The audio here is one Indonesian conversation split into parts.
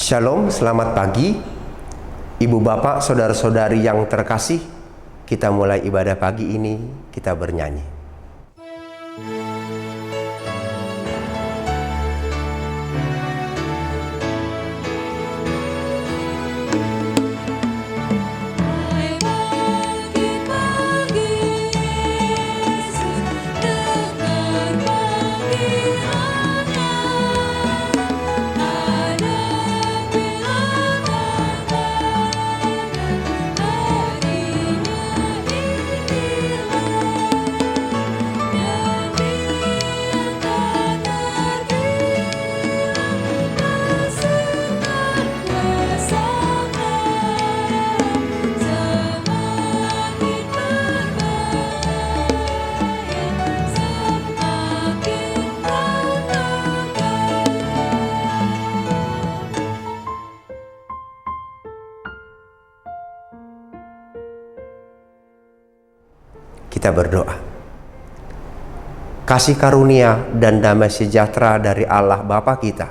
Shalom, selamat pagi. Ibu bapak, saudara-saudari yang terkasih, kita mulai ibadah pagi ini, kita bernyanyi. Kita berdoa. Kasih karunia dan damai sejahtera dari Allah Bapa kita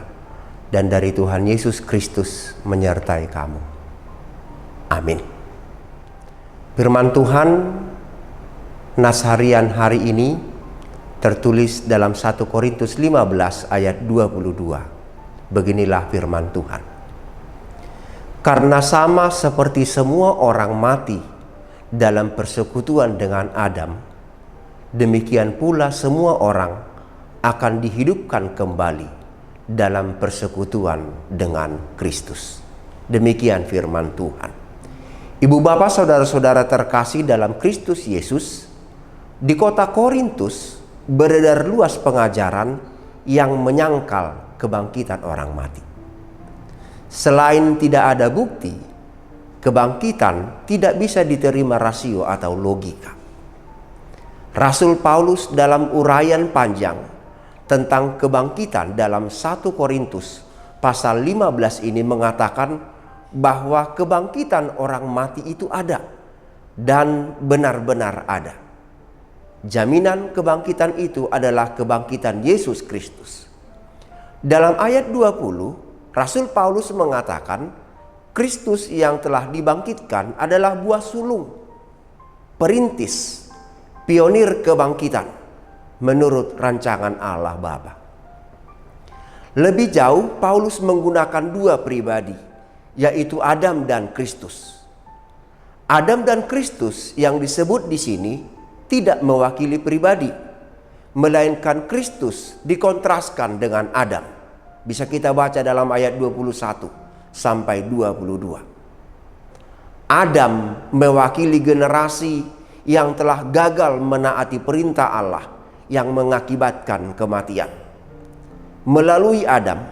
dan dari Tuhan Yesus Kristus menyertai kamu. Amin. Firman Tuhan nas harian hari ini tertulis dalam 1 Korintus 15 ayat 22. Beginilah firman Tuhan. Karena sama seperti semua orang mati dalam persekutuan dengan Adam, demikian pula semua orang akan dihidupkan kembali dalam persekutuan dengan Kristus. Demikian firman Tuhan. Ibu bapak, saudara-saudara terkasih dalam Kristus Yesus, di kota Korintus beredar luas pengajaran yang menyangkal kebangkitan orang mati. Selain tidak ada bukti, kebangkitan tidak bisa diterima rasio atau logika. Rasul Paulus dalam uraian panjang tentang kebangkitan dalam 1 Korintus pasal 15 ini mengatakan bahwa kebangkitan orang mati itu ada dan benar-benar ada. Jaminan kebangkitan itu adalah kebangkitan Yesus Kristus. Dalam ayat 20, Rasul Paulus mengatakan Kristus yang telah dibangkitkan adalah buah sulung, perintis, pionir kebangkitan menurut rancangan Allah Bapa. Lebih jauh, Paulus menggunakan dua pribadi, yaitu Adam dan Kristus. Adam dan Kristus yang disebut di sini tidak mewakili pribadi, melainkan Kristus dikontraskan dengan Adam. Bisa kita baca dalam ayat 21 sampai 22. Adam mewakili generasi yang telah gagal menaati perintah Allah yang mengakibatkan kematian. Melalui Adam,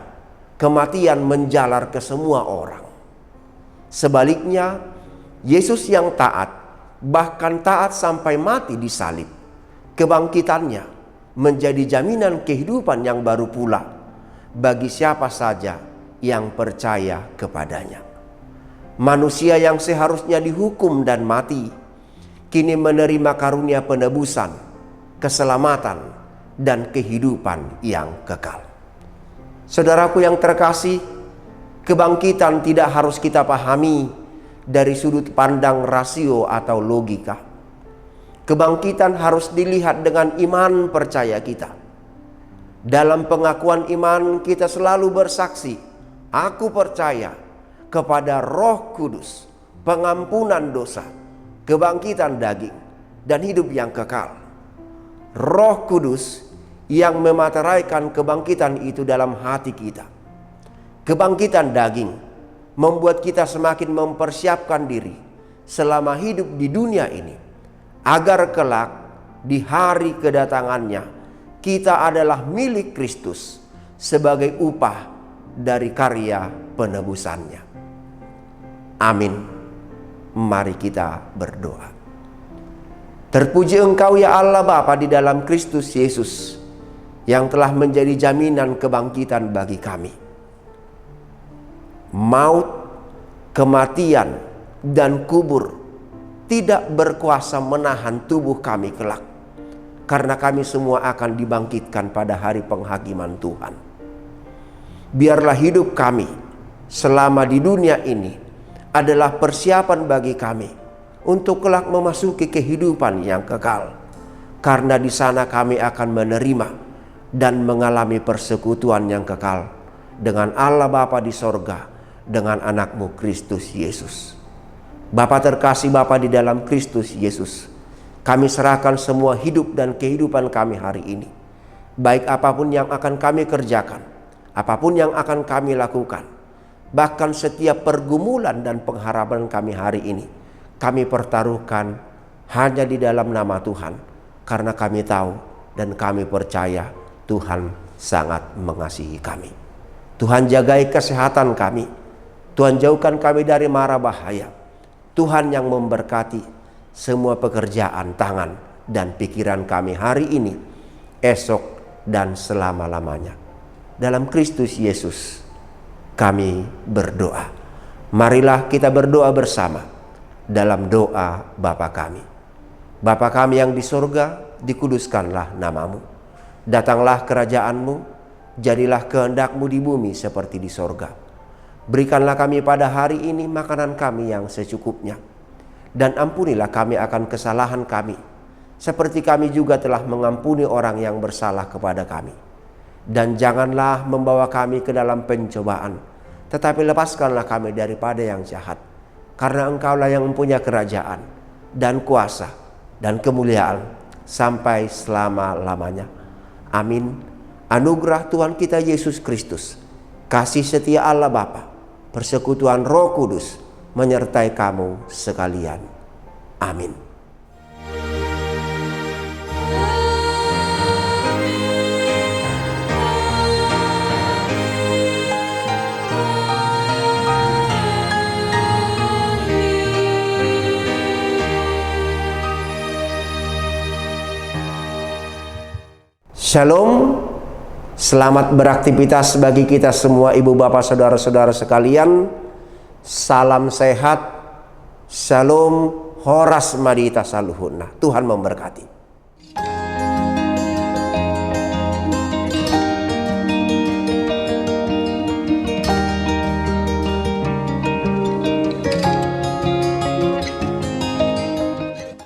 kematian menjalar ke semua orang. Sebaliknya, Yesus yang taat, bahkan taat sampai mati di salib, kebangkitannya menjadi jaminan kehidupan yang baru pula bagi siapa saja yang percaya kepadanya. Manusia yang seharusnya dihukum dan mati, kini menerima karunia penebusan, keselamatan, dan kehidupan yang kekal. Saudaraku yang terkasih, kebangkitan tidak harus kita pahami dari sudut pandang rasio atau logika. Kebangkitan harus dilihat dengan iman percaya kita. Dalam pengakuan iman kita selalu bersaksi, aku percaya kepada Roh Kudus, pengampunan dosa, kebangkitan daging, dan hidup yang kekal. Roh Kudus yang memateraikan kebangkitan itu dalam hati kita. Kebangkitan daging membuat kita semakin mempersiapkan diri selama hidup di dunia ini, agar kelak di hari kedatangannya kita adalah milik Kristus sebagai upah dari karya penebusannya. Amin. Mari kita berdoa. Terpuji Engkau ya Allah Bapa di dalam Kristus Yesus yang telah menjadi jaminan kebangkitan bagi kami. Maut, kematian, dan kubur tidak berkuasa menahan tubuh kami kelak, karena kami semua akan dibangkitkan pada hari penghakiman Tuhan. Biarlah hidup kami selama di dunia ini adalah persiapan bagi kami untuk kelak memasuki kehidupan yang kekal. Karena di sana kami akan menerima dan mengalami persekutuan yang kekal dengan Allah Bapa di sorga, dengan anak-Mu Kristus Yesus. Bapa terkasih, Bapa di dalam Kristus Yesus, kami serahkan semua hidup dan kehidupan kami hari ini. Baik apapun yang akan kami kerjakan, apapun yang akan kami lakukan, bahkan setiap pergumulan dan pengharapan kami hari ini, kami pertaruhkan hanya di dalam nama Tuhan, karena kami tahu dan kami percaya Tuhan sangat mengasihi kami. Tuhan jagai kesehatan kami, Tuhan jauhkan kami dari mara bahaya. Tuhan yang memberkati semua pekerjaan tangan dan pikiran kami hari ini, esok, dan selama-lamanya. Dalam Kristus Yesus kami berdoa. Marilah kita berdoa bersama dalam doa Bapa kami. Bapa kami yang di surga, dikuduskanlah nama-Mu. Datanglah kerajaan-Mu, jadilah kehendak-Mu di bumi seperti di surga. Berikanlah kami pada hari ini makanan kami yang secukupnya. Dan ampunilah kami akan kesalahan kami, seperti kami juga telah mengampuni orang yang bersalah kepada kami. Dan janganlah membawa kami ke dalam pencobaan, tetapi lepaskanlah kami daripada yang jahat. Karena Engkaulah yang mempunyai kerajaan, dan kuasa, dan kemuliaan, sampai selama-lamanya. Amin. Anugerah Tuhan kita Yesus Kristus, kasih setia Allah Bapa, persekutuan Roh Kudus menyertai kamu sekalian. Amin. Shalom. Selamat beraktivitas bagi kita semua ibu bapak saudara-saudara sekalian. Salam sehat. Shalom. Horas madita saluhuna. Tuhan memberkati.